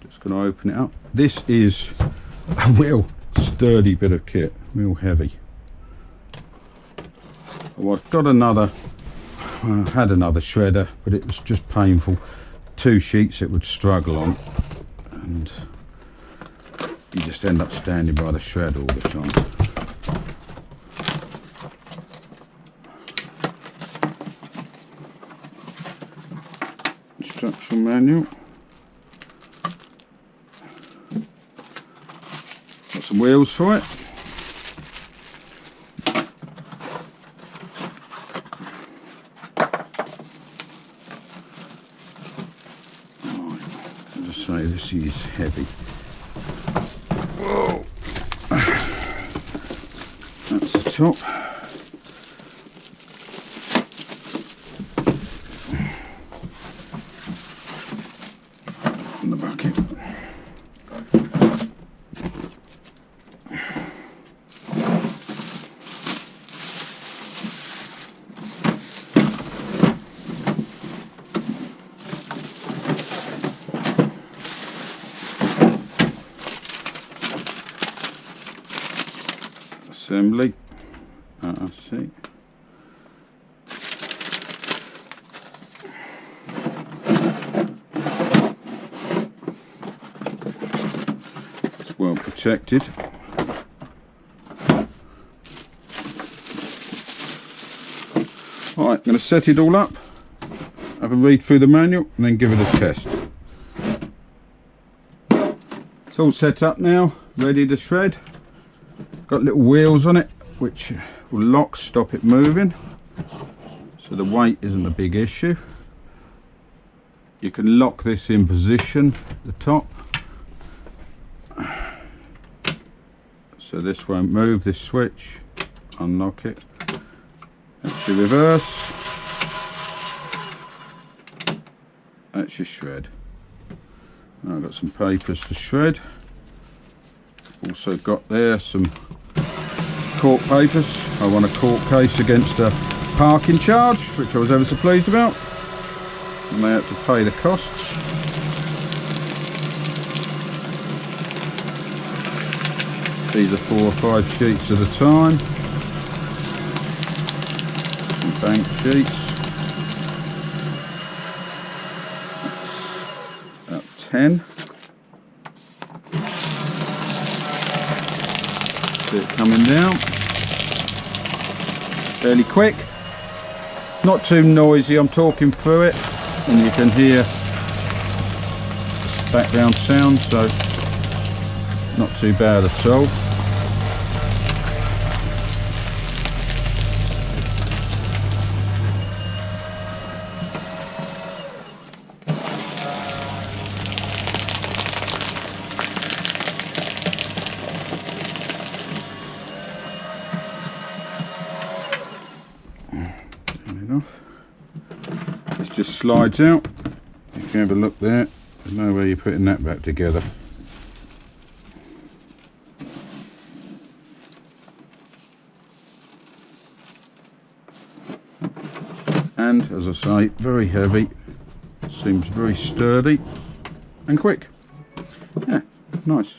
Just going to open it up. This is a real sturdy bit of kit, real heavy. Well, I've got another, I had another shredder, but it was just painful. 2 sheets it would struggle on, and you just end up standing by the shred all the time. Instruction manual. Got some wheels for it. As I say, this is heavy. Whoa. That's the top. And the bucket. Assembly, I see. It's well protected. Alright, I'm going to set it all up, have a read through the manual and then give it a test. It's all set up now, ready to shred. Got little wheels on it which will lock, stop it moving, so the weight isn't a big issue. You can lock this in position at the top, so this won't move, this switch. Unlock it. That's your reverse. That's your shred. Now I've got some papers to shred. Also got there some court papers. I won a court case against a parking charge, which I was ever so pleased about, and they had to pay the costs. These are 4 or 5 sheets at a time. Some bank sheets. That's about 10. It coming down fairly quick, not too noisy. I'm talking through it and you can hear this background sound, so not too bad at all. This just slides out. If you have a look there, there's no way you're putting that back together. And as I say, very heavy, seems very sturdy and quick. Yeah, nice.